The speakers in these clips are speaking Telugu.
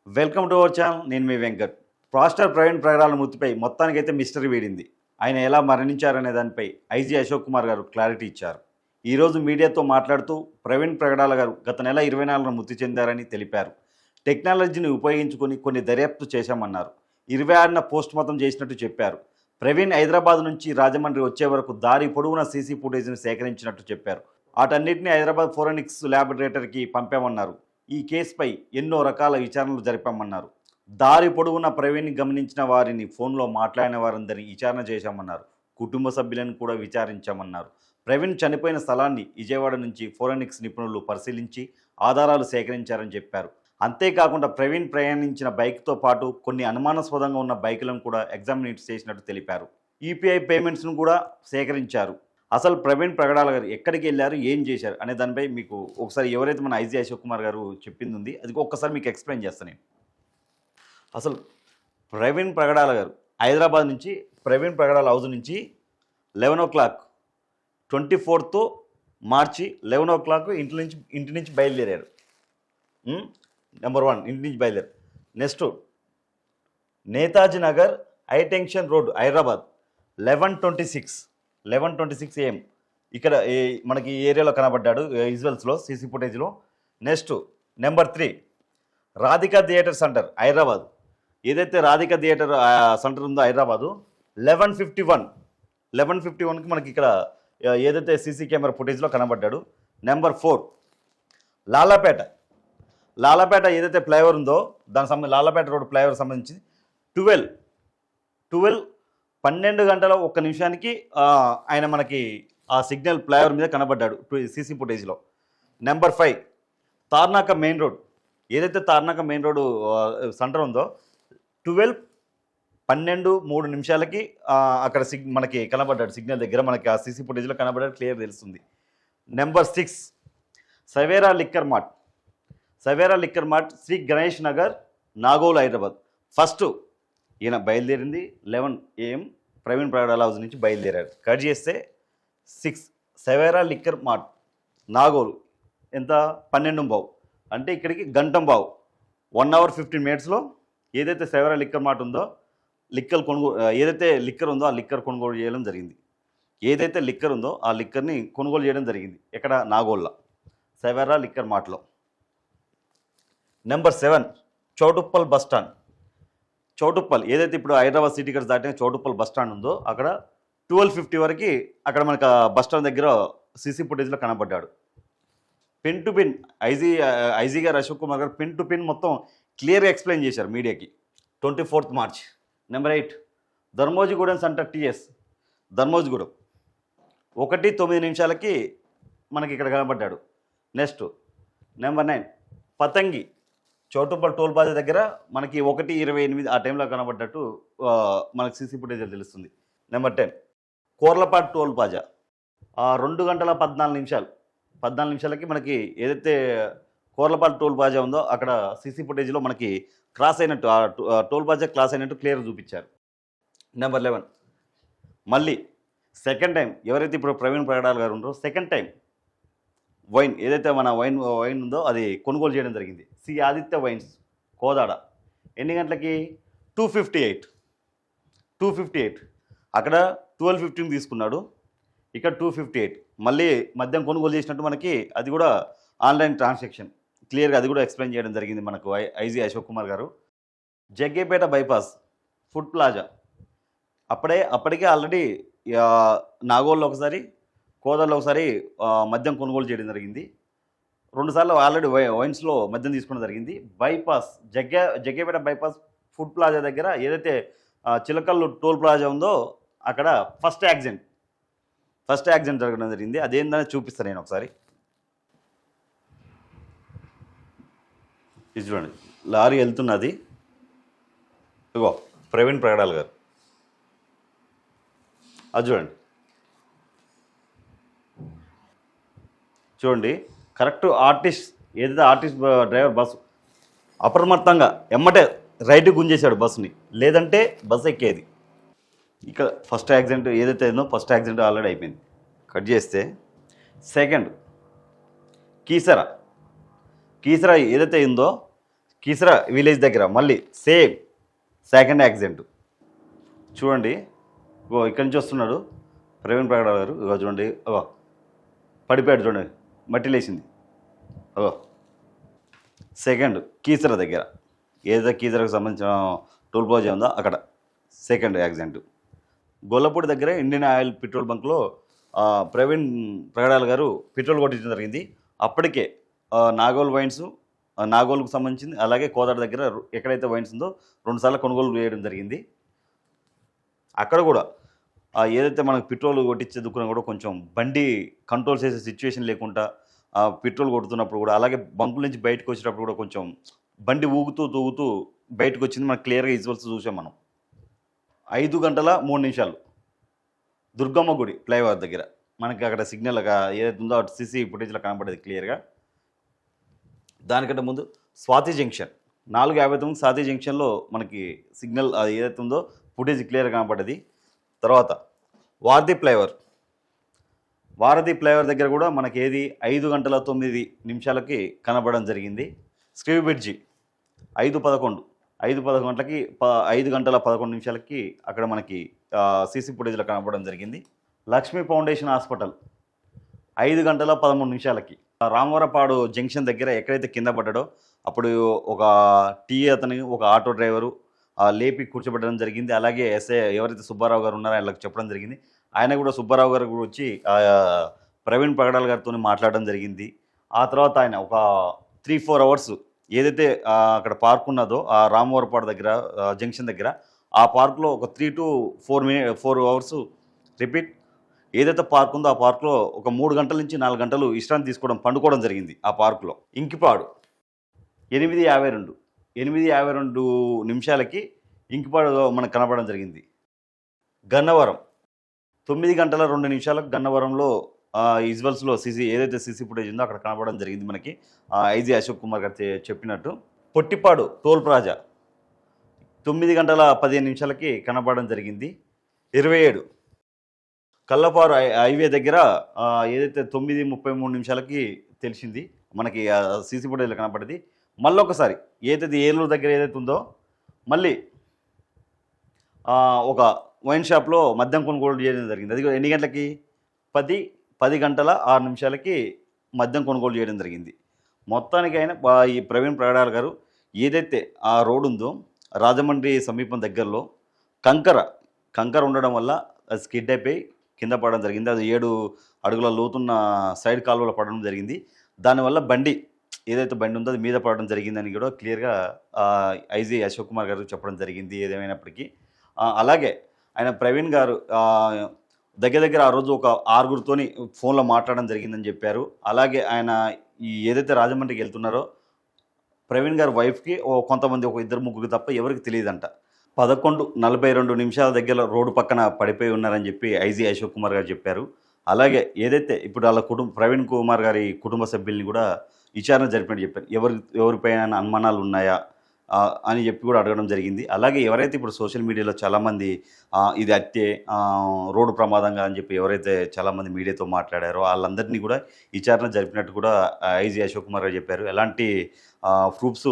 Welcome to our channel. నేను మీ వెంకట్. పాస్టర్ ప్రవీణ్ ప్రగడాల మృతిపై మొత్తానికైతే మిస్టరీ వీడింది. ఆయన ఎలా మరణించారనే దానిపై ఐజీ అశోక్ కుమార్ గారు క్లారిటీ ఇచ్చారు. ఈరోజు మీడియాతో మాట్లాడుతూ ప్రవీణ్ ప్రగడాల గారు గత నెల 24న మృతి చెందారని తెలిపారు. టెక్నాలజీని ఉపయోగించుకొని కొన్ని దర్యాప్తు చేశామన్నారు. 26న పోస్ట్మార్టం చేసినట్టు చెప్పారు. ప్రవీణ్ హైదరాబాద్ నుంచి రాజమండ్రి వచ్చే వరకు దారి పొడవునా సీసీ ఫుటేజ్ను సేకరించినట్టు చెప్పారు. వాటన్నిటిని హైదరాబాద్ ఫోరెన్సిక్స్ ల్యాబొరేటరీకి పంపామన్నారు. ఈ కేసుపై ఎన్నో రకాల విచారణలు జరిపామన్నారు. దారి పొడవునా ప్రవీణ్ని గమనించిన వారిని ఫోన్లో మాట్లాడిన వారందరినీ విచారణ చేశామన్నారు. కుటుంబ సభ్యులను కూడా విచారించామన్నారు. ప్రవీణ్ చనిపోయిన స్థలాన్ని విజయవాడ నుంచి ఫోరెన్సిక్స్ నిపుణులు పరిశీలించి ఆధారాలు సేకరించారని చెప్పారు. అంతేకాకుండా ప్రవీణ్ ప్రయాణించిన బైక్తో పాటు కొన్ని అనుమానాస్పదంగా ఉన్న బైకులను కూడా ఎగ్జామినేట్ చేసినట్టు తెలిపారు. యూపీఐ పేమెంట్స్ను కూడా సేకరించారు. అసలు ప్రవీణ్ ప్రగడాల గారు ఎక్కడికి వెళ్ళారు, ఏం చేశారు అనే దానిపై మీకు ఒకసారి ఎవరైతే మన ఐజీ అశోక్ కుమార్ గారు చెప్పింది ఉంది అది ఒక్కసారి మీకు ఎక్స్ప్లెయిన్ చేస్తాను నేను. అసలు ప్రవీణ్ ప్రగడాల గారు హైదరాబాద్ నుంచి ప్రవీణ్ ప్రగడాల హౌస్ నుంచి 11 o'clock 24th మార్చి 11 o'clock ఇంటి నుంచి బయలుదేరారు. నెంబర్ 1 ఇంటి నుంచి బయలుదేరారు. Next Netaji Nagar high tension road Hyderabad 11:26 AM ఇక్కడ మనకి ఈ ఏరియాలో కనబడ్డాడు విజువల్స్లో సీసీ ఫుటేజ్లో. Next number 3 Radhika theatre centre Hyderabad. ఏదైతే రాధికా థియేటర్ సెంటర్ ఉందో హైదరాబాదు 11:51కి మనకి ఇక్కడ ఏదైతే సీసీ కెమెరా ఫుటేజ్లో కనబడ్డాడు. నెంబర్ 4 లాలాపేట ఏదైతే ఫ్లైఓవర్ ఉందో దానికి సంబంధించి లాలాపేట రోడ్ ఫ్లైఓవర్ సంబంధించి 12 గంటల 1 నిమిషానికి ఆయన మనకి ఆ సిగ్నల్ ఫ్లైఓవర్ మీద కనబడ్డాడు సీసీ ఫుటేజ్లో. Number 5 Tarnaka main road. ఏదైతే తార్నాక మెయిన్ రోడ్ సెంటర్ ఉందో 12:3 నిమిషాలకి అక్కడ మనకి కనబడ్డాడు సిగ్నల్ దగ్గర. మనకి ఆ సీసీ ఫుటేజ్లో కనబడ్డాడు, క్లియర్ తెలుస్తుంది. Number 6 Savera liquor mart Shri Ganesh Nagar Nagole Hyderabad. First ఈయన బయలుదేరింది 11 AM ప్రవీణ్ ప్రగడాల హౌస్ నుంచి బయలుదేరారు. కట్ చేస్తే 6 సవేరా లిక్కర్ మార్ట్ నాగోలు ఎంత 12:15 అంటే ఇక్కడికి 1:15 1 hour 15 minutesలో ఏదైతే సవేరా లిక్కర్ మార్ట్ ఉందో ఏదైతే లిక్కర్ ఉందో ఆ లిక్కర్ కొనుగోలు చేయడం జరిగింది. ఏదైతే లిక్కర్ ఉందో ఆ లిక్కర్ని కొనుగోలు చేయడం జరిగింది. ఎక్కడ నాగోల్లో సవేరా లిక్కర్ మార్ట్లో. Number 7 Choutuppal bus stand. చౌటుప్పల్ ఏదైతే ఇప్పుడు హైదరాబాద్ సిటీ కార్డ్స్ దాటిన చౌటుప్పల్ బస్టాండ్ ఉందో అక్కడ 12:50 వరకు అక్కడ మనకు బస్టాండ్ దగ్గర సీసీ ఫుటేజ్లో కనబడ్డాడు. పిన్ టు పిన్ ఐజీ గారు అశోక్ కుమార్ గారు పిన్ టు పిన్ మొత్తం క్లియర్గా ఎక్స్ప్లెయిన్ చేశారు మీడియాకి. 24th March. Number 8 Dharmojigudem centre TS Dharmojigudem 1:09 నిమిషాలకి మనకి ఇక్కడ కనబడ్డాడు. Next number 9 Pathangi Choutuppal toll plaza దగ్గర మనకి 1:28 ఆ టైంలో కనబడ్డట్టు మనకి సీసీ ఫుటేజ్ తెలుస్తుంది. నెంబర్ 10 కోర్లపాటు టోల్ ప్లాజా 2:14 నిమిషాలకి మనకి ఏదైతే కోర్లపాటు టోల్ ప్లాజా ఉందో అక్కడ సీసీ ఫుటేజ్లో మనకి క్రాస్ అయినట్టు ఆ టోల్ ప్లాజా క్రాస్ అయినట్టు క్లియర్ చూపించారు. నెంబర్ 11 మళ్ళీ సెకండ్ టైం ఎవరైతే ఇప్పుడు ప్రవీణ్ ప్రగడాల గారు ఉన్నారో సెకండ్ టైం వైన్ ఏదైతే మన వైన్ ఉందో అది కొనుగోలు చేయడం జరిగింది. C Aditya wines Kodad. ఎన్ని గంటలకి 2:58 అక్కడ 12:15 తీసుకున్నాడు, ఇక్కడ 2:58 మళ్ళీ మద్యం కొనుగోలు చేసినట్టు మనకి అది కూడా ఆన్లైన్ ట్రాన్సాక్షన్ క్లియర్గా అది కూడా ఎక్స్ప్లెయిన్ చేయడం జరిగింది మనకు ఐజీ అశోక్ కుమార్ గారు. జగ్గేపేట బైపాస్ ఫుడ్ ప్లాజా అప్పటికే ఆల్రెడీ నాగోల్లో ఒకసారి కోదాలో ఒకసారి మద్యం కొనుగోలు చేయడం జరిగింది. 2 సార్లు ఆల్రెడీ వైన్స్లో మద్యం తీసుకోవడం జరిగింది. Bypass Jaggepeta bypass food plaza దగ్గర ఏదైతే చిలకల్లు టోల్ ప్లాజా ఉందో అక్కడ ఫస్ట్ యాక్సిడెంట్ జరగడం జరిగింది. అదేందని చూపిస్తాను నేను ఒకసారి. ఇది చూడండి, లారీ వెళ్తున్నది. ఇగో ప్రవీణ్ ప్రగడాల గారు అది చూడండి కరెక్ట్ ఏదైతే ఆర్టిస్ట్ డ్రైవర్ బస్సు అప్రమత్తంగా ఎమ్మటే రైట్ గుంజేశాడు బస్సుని, లేదంటే బస్సు ఎక్కేది. ఇక్కడ ఫస్ట్ యాక్సిడెంట్ ఏదైతే అయిందో ఫస్ట్ యాక్సిడెంట్ ఆల్రెడీ అయిపోయింది. కట్ చేస్తే సెకండ్ కీసరా ఏదైతే అయిందో కీసరా విలేజ్ దగ్గర మళ్ళీ సేమ్ సెకండ్ యాక్సిడెంట్. చూడండి, ఇగో ఇక్కడి నుంచి వస్తున్నాడు ప్రవీణ్ ప్రగడాల గారు. ఇగో చూడండి, అగో పడిపోయాడు చూడండి, మట్టి లేచింది. అగో సెకండ్ కీసరా దగ్గర, ఏదైతే కీసరాకు సంబంధించిన టోల్ ప్లాజా ఉందో అక్కడ సెకండ్ యాక్సిడెంట్. గొల్లపూడి దగ్గర ఇండియన్ ఆయిల్ పెట్రోల్ బంక్లో ప్రవీణ్ ప్రగడాల గారు పెట్రోల్ కొట్టించడం జరిగింది. అప్పటికే నాగోల్ వైన్స్, నాగోల్కు సంబంధించింది, అలాగే కోదాడ దగ్గర ఎక్కడైతే వైన్స్ ఉందో 2 సార్లు కొనుగోలు చేయడం జరిగింది. అక్కడ కూడా ఏదైతే మనకు పెట్రోల్ కొట్టించే దుక్కున కూడా కొంచెం బండి కంట్రోల్ చేసే సిచ్యువేషన్ లేకుండా పెట్రోల్ కొడుతున్నప్పుడు కూడా, అలాగే బంకుల నుంచి బయటకు వచ్చేటప్పుడు కూడా కొంచెం బండి ఊగుతూ తూగుతూ బయటకు వచ్చింది. మనకు క్లియర్గా విజువల్స్ చూసాం మనం. 5 గంటల 3 నిమిషాలు దుర్గమ్మ గుడి ఫ్లైఓవర్ దగ్గర మనకి అక్కడ సిగ్నల్ ఏదైతే ఉందో అటు సీసీ ఫుటేజ్లో కనపడేది క్లియర్గా. దానికంటే ముందు స్వాతి జంక్షన్ 4:59 స్వాతి జంక్షన్లో మనకి సిగ్నల్ అది ఏదైతే ఉందో ఫుటేజ్ క్లియర్గా కనపడ్డది. తర్వాత వారధి ఫ్లైఓవర్ దగ్గర కూడా మనకి ఏది 5 గంటల 9 నిమిషాలకి కనపడడం జరిగింది. స్క్రీవ్ బ్రిడ్జి 5:11 గంటలకి 5 గంటల 11 నిమిషాలకి అక్కడ మనకి సీసీ ఫుటేజ్లో కనపడడం జరిగింది. లక్ష్మీ ఫౌండేషన్ హాస్పిటల్ 5 గంటల 13 నిమిషాలకి రామవరపాడు జంక్షన్ దగ్గర ఎక్కడైతే కింద పడ్డాడో అప్పుడు ఒక అతని ఒక ఆటో డ్రైవరు లేపి కూర్చోబెట్టడం జరిగింది. అలాగే ఎస్ఐ ఎవరైతే సుబ్బారావు గారు ఉన్నారో ఆయనకు చెప్పడం జరిగింది. ఆయన కూడా సుబ్బారావు గారు కూడా వచ్చి ప్రవీణ్ ప్రగడాల గారితో మాట్లాడడం జరిగింది. ఆ తర్వాత ఆయన ఒక 3-4 అవర్స్ ఏదైతే అక్కడ పార్క్ ఉన్నదో ఆ రామవరపాడు దగ్గర జంక్షన్ దగ్గర ఆ పార్క్లో ఒక 3 to 4 అవర్స్ రిపీట్ ఏదైతే పార్క్ ఉందో ఆ పార్క్లో ఒక 3 గంటల నుంచి 4 గంటలు విశ్రాంతి తీసుకోవడం, పండుకోవడం జరిగింది ఆ పార్కులో. ఇంకిపాడు 8:52 నిమిషాలకి ఇంకిపాడులో మనకు కనపడడం జరిగింది. గన్నవరం 9 గంటల 2 నిమిషాలకు గన్నవరంలో విజువల్స్లో ఏదైతే సీసీ ఫుటేజ్ ఉందో అక్కడ కనపడడం జరిగింది మనకి. ఐజీ అశోక్ కుమార్ గారు చెప్పినట్టు. పొట్టిపాడు టోల్ ప్లాజా 9 గంటల 15 నిమిషాలకి కనపడడం జరిగింది. 27 కల్లపారు హైవే దగ్గర ఏదైతే 9:33 నిమిషాలకి తెలిసింది మనకి సీసీ ఫుటేజ్లో కనపడింది. మళ్ళీ ఒకసారి ఏదైతే ఏలూరు దగ్గర ఏదైతే ఉందో మళ్ళీ ఒక వైన్ షాప్లో మద్యం కొనుగోలు చేయడం జరిగింది. అది ఎన్ని గంటలకి 10 గంటల 6 నిమిషాలకి మద్యం కొనుగోలు చేయడం జరిగింది. మొత్తానికి అయినా ఈ ప్రవీణ్ ప్రగడాల గారు ఏదైతే ఆ రోడ్డు ఉందో రాజమండ్రి సమీపం దగ్గరలో కంకర ఉండడం వల్ల అది స్కిడ్ అయిపోయి కింద పడడం జరిగింది. అది 7 అడుగుల లోతున్న సైడ్ కాలువలో పడడం జరిగింది. దానివల్ల ఏదైతే బండి ఉందో అది మీద పడడం జరిగిందని కూడా క్లియర్గా ఐజీ అశోక్ కుమార్ గారు చెప్పడం జరిగింది. ఏదేమైనప్పటికీ అలాగే ఆయన ప్రవీణ్ గారు దగ్గర ఆ రోజు ఒక 6గురితోని ఫోన్లో మాట్లాడడం జరిగిందని చెప్పారు. అలాగే ఆయన ఏదైతే రాజమండ్రికి వెళ్తున్నారో ప్రవీణ్ గారి వైఫ్కి కొంతమంది ఒక 2-3 తప్ప ఎవరికి తెలియదంట. 11:42 నిమిషాల దగ్గర రోడ్డు పక్కన పడిపోయి ఉన్నారని చెప్పి ఐజీ అశోక్ కుమార్ గారు చెప్పారు. అలాగే ఏదైతే ఇప్పుడు వాళ్ళ ప్రవీణ్ కుమార్ గారి కుటుంబ సభ్యుల్ని కూడా విచారణ జరిపినట్టు చెప్పారు. ఎవరిపైన అనుమానాలు ఉన్నాయా అని చెప్పి కూడా అడగడం జరిగింది. అలాగే ఎవరైతే ఇప్పుడు సోషల్ మీడియాలో చాలామంది ఇది హత్యే, రోడ్డు ప్రమాదంగా అని చెప్పి ఎవరైతే చాలామంది మీడియాతో మాట్లాడారో వాళ్ళందరినీ కూడా విచారణ జరిపినట్టు కూడా ఐజీ అశోక్ కుమార్ గారు చెప్పారు. ఎలాంటి ప్రూఫ్స్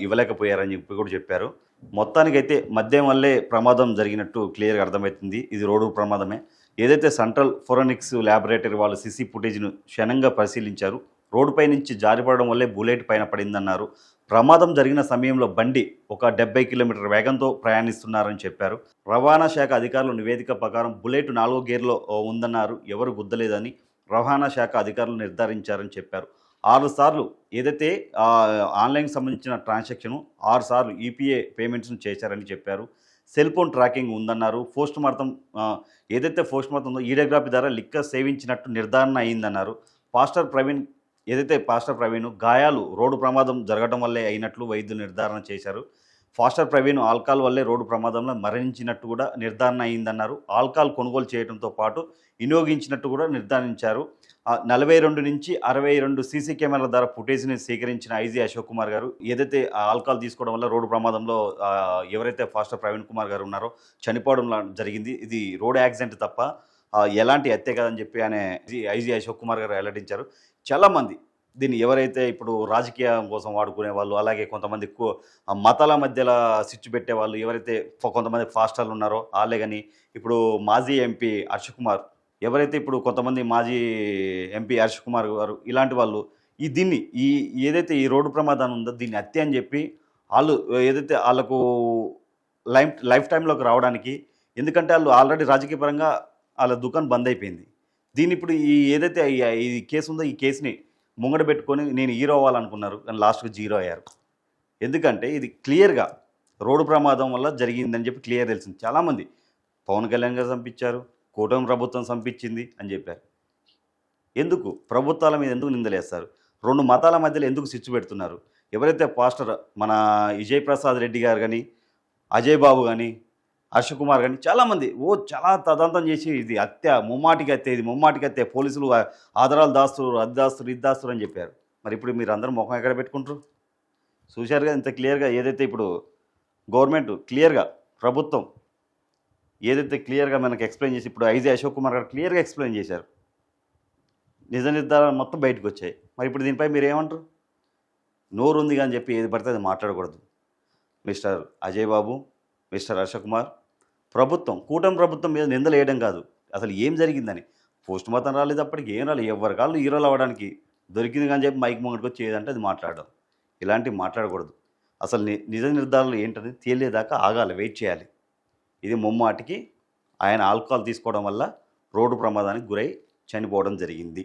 ఇవ్వలేకపోయారని చెప్పి కూడా చెప్పారు. మొత్తానికైతే మద్యం వల్లే ప్రమాదం జరిగినట్టు క్లియర్గా అర్థమవుతుంది. ఇది రోడ్డు ప్రమాదమే. ఏదైతే సెంట్రల్ ఫోరెన్సిక్స్ ల్యాబొరేటరీ వాళ్ళు సీసీ ఫుటేజ్ను క్షుణ్ణంగా పరిశీలించారు. రోడ్డుపై నుంచి జారిపడడం వల్లే బుల్లెట్ పైన పడిందన్నారు. ప్రమాదం జరిగిన సమయంలో బండి ఒక 70 కిలోమీటర్ల వేగంతో ప్రయాణిస్తున్నారని చెప్పారు. రవాణా శాఖ అధికారుల నివేదిక ప్రకారం బుల్లెట్ 4వ గేర్లో ఉందన్నారు. ఎవరు గుద్దలేదని రవాణా శాఖ అధికారులు నిర్ధారించారని చెప్పారు. 6 సార్లు ఏదైతే ఆన్లైన్కి సంబంధించిన ట్రాన్సాక్షన్ 6 సార్లు యూపీఐ పేమెంట్స్ను చేశారని చెప్పారు. సెల్ ఫోన్ ట్రాకింగ్ ఉందన్నారు. ఏదైతే పోస్ట్ మార్టం ఉందో ఈడియోగ్రఫీ ద్వారా లిక్కర్ సేవించినట్టు నిర్ధారణ అయిందన్నారు. పాస్టర్ ప్రవీణ్ గాయాలు రోడ్డు ప్రమాదం జరగడం వల్లే అయినట్లు వైద్యులు నిర్ధారణ చేశారు. పాస్టర్ ప్రవీణ్ ఆల్కహాల్ వల్లే రోడ్డు ప్రమాదంలో మరణించినట్టు కూడా నిర్ధారణ అయిందన్నారు. ఆల్కహాల్ కొనుగోలు చేయడంతో పాటు వినియోగించినట్టు కూడా నిర్ధారించారు. 42 నుంచి 62 సీసీ కెమెరాల ద్వారా ఫుటేజ్ని సేకరించిన ఐజీ అశోక్ కుమార్ గారు ఏదైతే ఆల్కహాల్ తీసుకోవడం వల్ల రోడ్డు ప్రమాదంలో ఎవరైతే పాస్టర్ ప్రవీణ్ కుమార్ గారు ఉన్నారో చనిపోవడం జరిగింది. ఇది రోడ్ యాక్సిడెంట్ తప్ప ఎలాంటి హత్య కాదని చెప్పి ఆయన ఐజీ అశోక్ కుమార్ గారు వెల్లడించారు. చాలామంది దీన్ని ఎవరైతే ఇప్పుడు రాజకీయం కోసం వాడుకునే వాళ్ళు, అలాగే కొంతమంది మతాల మధ్యలో చిచ్చు పెట్టేవాళ్ళు, ఎవరైతే కొంతమంది ఫాస్టర్లు ఉన్నారో వాళ్ళే కానీ, ఇప్పుడు మాజీ ఎంపీ హర్ష కుమార్, ఎవరైతే ఇప్పుడు కొంతమంది మాజీ ఎంపీ హర్ష కుమార్ గారు ఇలాంటి వాళ్ళు దీన్ని ఏదైతే ఈ రోడ్డు ప్రమాదం ఉందో దీన్ని హత్య అని చెప్పి వాళ్ళు ఏదైతే వాళ్ళకు లైఫ్ టైంలోకి రావడానికి, ఎందుకంటే వాళ్ళు ఆల్రెడీ రాజకీయ పరంగా వాళ్ళ దుకాణం బంద్ అయిపోయింది. దీన్ని ఇప్పుడు ఏదైతే ఈ కేసు ఉందో ఈ కేసుని ముంగడ పెట్టుకొని నేను హీరో అవ్వాలనుకున్నారు, కానీ లాస్ట్కి జీరో అయ్యారు. ఎందుకంటే ఇది క్లియర్గా రోడ్డు ప్రమాదం వల్ల జరిగిందని చెప్పి క్లియర్ తెలిసింది. చాలామంది పవన్ కళ్యాణ్ గారు చంపించారు, కూటమి ప్రభుత్వం చంపించింది అని చెప్పారు. ఎందుకు ప్రభుత్వాల మీద ఎందుకు నిందలేస్తారు? రెండు మతాల మధ్యలో ఎందుకు చిచ్చు పెడుతున్నారు? ఎవరైతే పాస్టర్ మన విజయ్ ప్రసాద్ రెడ్డి గారు కానీ, అజయ్ బాబు కానీ, హర్ష కుమార్ కానీ చాలామంది చాలా తదంతం చేసి ఇది హత్య, ముమ్మాటికి హత్య, ఇది ముమ్మాటికి హత్య, పోలీసులు ఆధారాలు దాస్తున్నారు, అది దాస్తున్నారు, ఇది దాస్తున్నారు అని చెప్పారు. మరి ఇప్పుడు మీరు అందరూ ముఖం ఎక్కడ పెట్టుకుంటారు? చూశారుగా ఇంత క్లియర్గా ఏదైతే ఇప్పుడు గవర్నమెంట్ క్లియర్గా ప్రభుత్వం ఏదైతే క్లియర్గా మనకు ఎక్స్ప్లెయిన్ చేసి ఇప్పుడు ఐజీ అశోక్ కుమార్ గారు క్లియర్గా ఎక్స్ప్లెయిన్ చేశారు. నిజ నిర్ధారణ మొత్తం బయటకు వచ్చాయి. మరి ఇప్పుడు దీనిపై మీరు ఏమంటారు? నోరు ఉంది అని చెప్పి ఏది పడితే అది మాట్లాడకూడదు. మిస్టర్ అజయ్ బాబు, మిస్టర్ హర్ష కుమార్, ప్రభుత్వం కూటమి ప్రభుత్వం మీద నిందలు వేయడం కాదు, అసలు ఏం జరిగిందని పోస్ట్ మార్టం రాలేదు, అప్పటికి ఏం రాలేదు. ఎవరి కాళ్ళు హీరోలు అవ్వడానికి దొరికింది కానీ చెప్పి మైక్ ముంగడికి వచ్చి ఏదంటే అది మాట్లాడడం, ఇలాంటివి మాట్లాడకూడదు. అసలు నిజ నిర్ధారణలు ఏంటని తేలేదాకా ఆగాలి, వెయిట్ చేయాలి. ఇది ముమ్మాటికి ఆయన ఆల్కహాల్ తీసుకోవడం వల్ల రోడ్డు ప్రమాదానికి గురై చనిపోవడం జరిగింది.